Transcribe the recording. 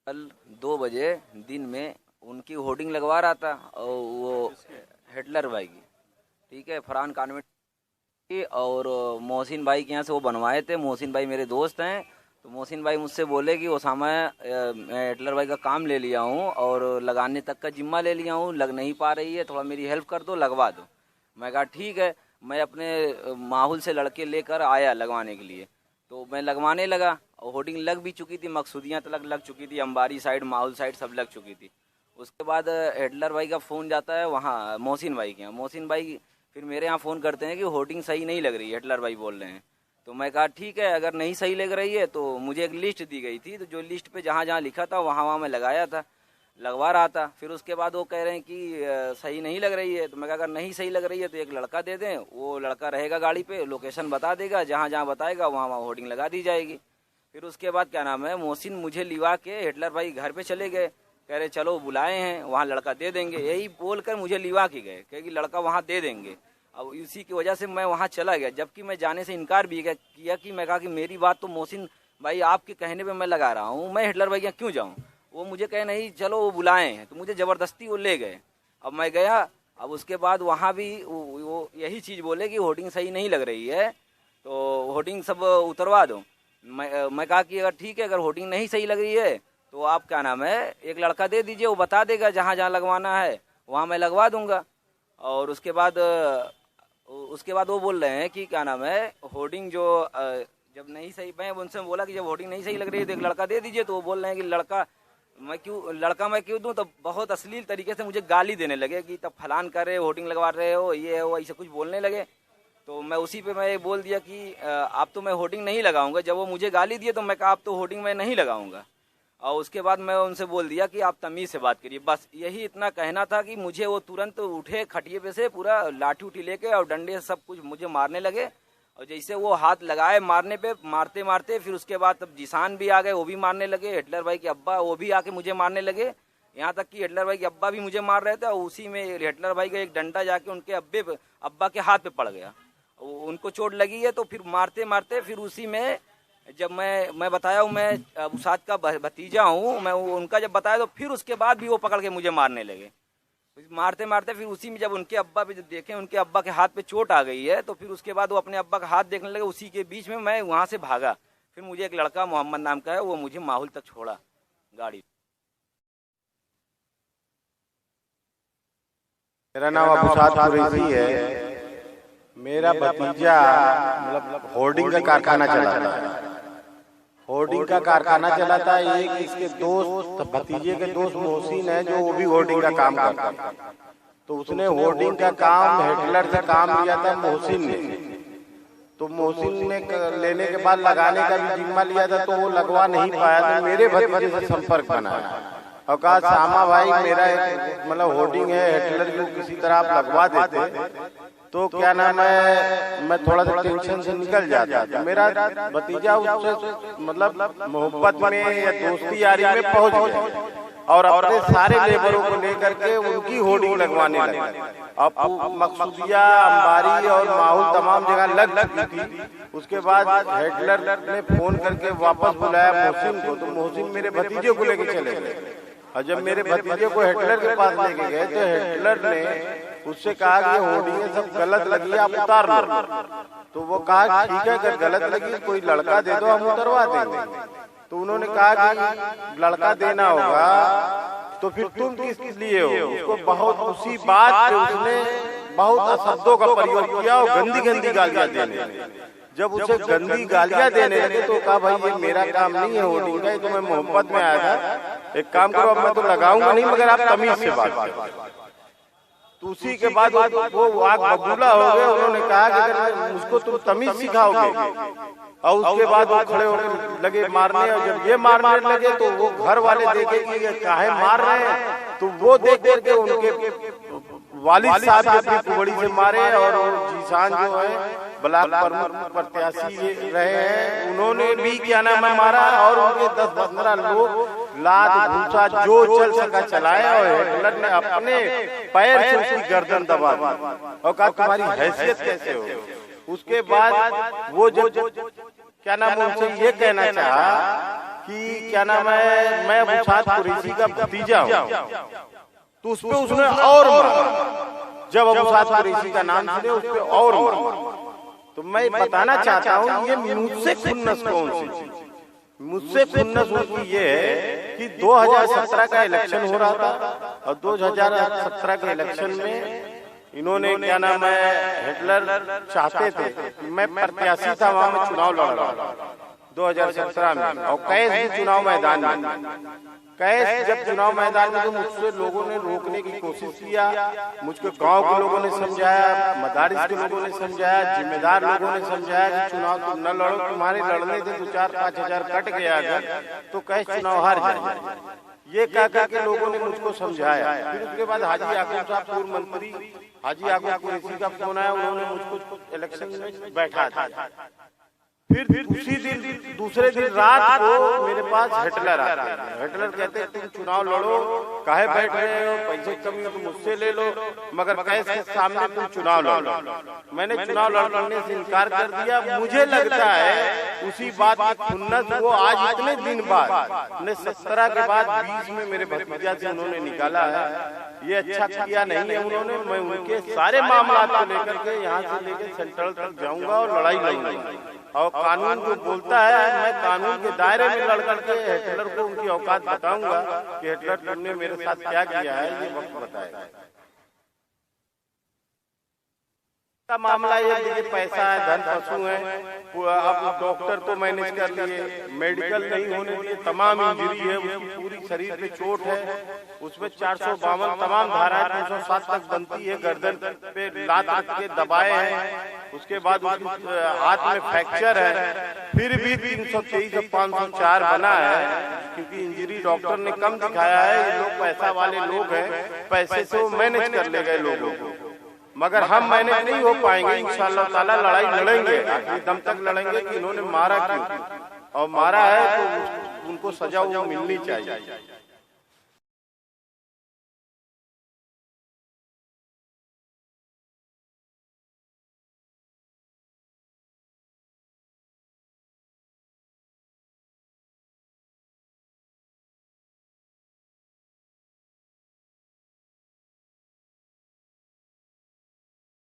कल 2 बजे दिन में उनकी होर्डिंग लगवा रहा था और वो हिटलर भाई की, ठीक है, फरहान कॉन्वेंट की, और मोहसिन भाई के यहाँ से वो बनवाए थे। मोहसिन भाई मेरे दोस्त हैं, तो मोहसिन भाई मुझसे बोले कि ओसामा मैं हिटलर भाई का काम ले लिया हूँ और लगाने तक का जिम्मा ले लिया हूँ, लग नहीं पा रही है, थोड़ा मेरी हेल्प कर दो, लगवा दो। मैं कहा ठीक है। मैं अपने माहौल से लड़के लेकर आया लगवाने के लिए, तो मैं लगवाने लगा और होर्डिंग लग भी चुकी थी, मकसूदियाँ तक लग चुकी थी, अंबारी साइड माहौल साइड सब लग चुकी थी। उसके बाद हिटलर भाई का फ़ोन जाता है वहाँ मोहसिन भाई के यहाँ। मोहसिन भाई फिर मेरे यहाँ फ़ोन करते हैं कि होर्डिंग सही नहीं लग रही है, हिटलर भाई बोल रहे हैं। तो मैं कहा ठीक है, अगर नहीं सही लग रही है तो मुझे एक लिस्ट दी गई थी, तो जो लिस्ट पे जहाँ जहाँ लिखा था वहाँ वहाँ मैं लगाया था, लगवा रहा था। फिर उसके बाद वो कह रहे हैं कि सही नहीं लग रही है। तो मैं कहा अगर नहीं सही लग रही है तो एक लड़का दे दें, वो लड़का रहेगा गाड़ी पे, लोकेशन बता देगा, जहाँ जहाँ बताएगा वहाँ वहाँ होर्डिंग लगा दी जाएगी। फिर उसके बाद क्या नाम है, मोहसिन मुझे लिवा के हिटलर भाई घर पे चले गए, कह रहे चलो बुलाए हैं वहाँ लड़का दे देंगे, यही बोलकर मुझे लिवा के गए, कहे कि लड़का वहाँ दे देंगे। अब इसी की वजह से मैं वहाँ चला गया, जबकि मैं जाने से इनकार भी किया कि मैं कहा कि मेरी बात तो मोहसिन भाई आपके कहने पे मैं लगा रहा हूँ, मैं हिटलर भाई यहाँ क्यों जाऊँ। वो मुझे कहे नहीं चलो वो बुलाए हैं, तो मुझे ज़बरदस्ती वो ले गए। अब मैं गया, अब उसके बाद वहाँ भी वो यही चीज़ बोले कि होर्डिंग सही नहीं लग रही है, तो होर्डिंग सब उतरवा दो। मैं कहा कि अगर ठीक है, अगर होर्डिंग नहीं सही लग रही है तो आप क्या नाम है एक लड़का दे दीजिए, वो बता देगा जहाँ जहाँ लगवाना है वहाँ मैं लगवा दूंगा। और उसके बाद वो बोल रहे हैं कि क्या नाम है होर्डिंग जो जब नहीं सही, मैं उनसे बोला कि जब होर्डिंग नहीं सही लग रही है तो एक लड़का दे दीजिए, तो वो बोल रहे हैं कि लड़का मैं क्यों दूं। तो बहुत अश्लील तरीके से मुझे गाली देने लगे कि तब फलान कर रहे हो, होर्डिंग लगवा रहे हो, ये है वो, ऐसे कुछ बोलने लगे। तो मैं उसी पे मैं बोल दिया कि आप तो मैं होर्डिंग नहीं लगाऊंगा। जब वो मुझे गाली दिए तो मैं कहा आप तो होर्डिंग मैं नहीं लगाऊंगा। और उसके बाद मैं उनसे बोल दिया कि आप तमीज़ से बात करिए, बस यही इतना कहना था कि मुझे वो तुरंत उठे खटिए पे से, पूरा लाठी उठी लेके और डंडे से सब कुछ मुझे मारने लगे। और जैसे वो हाथ लगाए मारने पे, मारते मारते फिर उसके बाद तब जीसान भी आ गए, वो भी मारने लगे, हिटलर भाई के अब्बा वो भी आके मुझे मारने लगे, यहाँ तक कि हिटलर भाई के अब्बा भी मुझे मार रहे थे। और उसी में हिटलर भाई का एक डंडा जाके उनके अब्बा के हाथ पे पड़ गया, उनको चोट लगी है। तो फिर मारते मारते फिर उसी में जब मैं बताया हूँ मैं उसाद का भतीजा हूँ, मैं उनका जब बताया तो फिर उसके बाद भी वो पकड़ के मुझे मारने लगे। मारते मारते फिर उसी में जब उनके अब्बा पे जब देखे उनके अब्बा के हाथ पे चोट आ गई है, तो फिर उसके बाद वो अपने अब्बा का हाथ देखने लगे। उसी के बीच में मैं वहाँ से भागा, फिर मुझे एक लड़का मोहम्मद नाम का है, वो मुझे माहौल तक छोड़ा गाड़ी। मेरा नाम अबूसाद कुरैशी है। मेरा भतीजा मतलब होर्डिंग का कारखाना चलाता है। होर्डिंग का कारखाना चलाता है। एक इसके दोस्त, भतीजे के दोस्त मोहसिन है, जो वो भी होर्डिंग का काम करता है। तो उसने होर्डिंग का काम हिटलर से काम लिया था मोहसिन ने। तो मोहसिन ने लेने के बाद लगाने का भी जिम्मा लिया था, तो वो लगवा नहीं पाया। तो मेरे भतीजे से संपर्क बनाया और कहा सामा भाई मेरा मतलब होर्डिंग है हिटलर की, किसी तरह आप लगवा देते तो क्या नाम है मैं थोड़ा सा टेंशन से निकल जाता। तो मेरा भतीजा उससे मतलब मोहब्बत में या दोस्ती यारी में पहुंच गया और अपने सारे लेबरों को लेकर के उनकी होर्डिंग लगवाने लगा। अब मकसूदिया, अंबारी और माहौल तमाम जगह लग चुकी थी। उसके बाद हिटलर ने फोन करके वापस बुलाया मोहसिन को, तो मोहसिन मेरे भतीजे को लेके चले गए। और जब मेरे भतीजे को हिटलर के पास लेके गए तो हिटलर ने उससे कहा कि होर्डिंग सब गलत लगी, आप उतार लो। तो वो कहा ठीक है, अगर गलत लगी कोई लड़का दे दो, हम उतरवा देंगे। तो उन्होंने कहा कि लड़का देना होगा तो फिर तुम किस लिए हो। उसको बहुत उसी बात पे उसने बहुत अशब्दों का प्रयोग किया और गंदी गंदी गालियां देने लगे। जब उसे गंदी गालियां देने लगे तो कहा भाई ये मेरा काम नहीं है होर्डिंग का, ये तो मैं मोहब्बत में आया था, एक काम करो अब मैं तो लगाऊंगा नहीं, मगर आप तमीज से बात करो। तो उसी के बाद वो आग बबूला हो गए। उन्होंने कहा कि अगर उसको तुम तमीज सिखाओगे, और उसके बाद वो खड़े होने लगे मारने। और जब ये मारने लगे तो वो घर वाले देखे कि ये काहे मार रहे हैं, तो वो देख करके उनके वालिद साहब अपनी कुबड़ी से मारे। और जीसान जो है ब्लॉक प्रमुख प्रत्याशी रहे हैं, उन्होंने भी क्या नाम है मारा। और उनके 10-15 लोग लात भूसा जो चल सका चलाया और हिटलर ने अपने पैर से उसकी गर्दन दबा दी और कहा तुम्हारी हैसियत कैसे हो। उसके बाद वो जो क्या नाम उनसे ये कहना चाहा कि क्या नाम है, मैं अबू साद कुरैशी का भतीजा हूँ, तो उस पे उसने और मारा। जब अबू साद कुरैशी का नाम सुने उस पे और मारा। तो मैं बताना चाहता हूँ ये मुझसे खुन्नस कौन सी चीज, मुझसे खुन्नस उनकी ये है कि 2017 का इलेक्शन हो रहा था और 2017 के इलेक्शन में इन्होंने क्या नाम है, हिटलर चाहते थे कि मैं प्रत्याशी था वहां में चुनाव लड़ रहा था 2017 में, और कैस भी चुनाव मैदान में, कैस जब चुनाव मैदान में तो मुझसे लोगों ने रोकने की कोशिश किया, मुझको गांव के लोगों ने समझाया, मदारिस के लोगों ने समझाया, जिम्मेदार लोगों ने समझाया कि चुनाव तुम न लड़ो, तुम्हारे लड़ने से 2-4-5 हजार कट गया अगर तो कैस चुनाव हार जाएगा। ये कह के लोगों ने मुझको समझाया। फिर उसके बाद हाजी याकूब साहब पूर्व मंत्री हाजी याकूब कुरैशी का फोन आया, उन्होंने मुझको इलेक्शन में बैठा दिया। फिर उसी दिन दूसरे दिन रात को मेरे पास हिटलर आते हैं। हिटलर कहते तुम चुनाव लड़ो, काहे बैठ रहे हो, पैसे कमी हो तो मुझसे ले लो, मगर कैस के सामने तुम चुनाव लड़ो। मैंने चुनाव लड़ने से इनकार कर दिया। मुझे लगता है उसी बात की खुन्नस वो आज इतने दिन बाद ने 17 के बाद 20 में मेरे भतीजा से उन्होंने निकाला है। ये अच्छा किया नहीं है उन्होंने। मैं उनके सारे मामला को लेकर के यहाँ से लेकर सेंट्रल तक जाऊंगा और लड़ाई लड़ूंगा, और कानून जो बोलता है मैं कानून के दायरे में लड़ करके हिटलर को उनकी औकात बताऊंगा कि हिटलर तुमने मेरे साथ क्या किया है, ये वक्त बताएगा। का मामला ये देखिए, पैसा है, धन पशु है, अब डॉक्टर तो मैनेज कर लिए, मेडिकल नहीं होने दिए, तमाम इंजरी है, उसकी पूरी शरीर पे चोट है, उसमें 452 तमाम धाराएं 307 तक बनती है, गर्दन पे लात रख के दबाए हैं, उसके बाद उसकी हाथ में फ्रैक्चर है, फिर भी 323 और 504 बना है, क्योंकि इंजरी डॉक्टर ने कम दिखाया है। ये लोग पैसा वाले लोग हैं, पैसे से वो मैनेज कर ले गए लोगों को, मगर हम मैनेज नहीं हो पाएंगे। इंशाअल्लाह ताला लड़ाई लड़ेंगे, आखिरी दम तक लड़ेंगे कि इन्होंने मारा क्यों, और मारा है तो उनको सजा मिलनी चाहिए।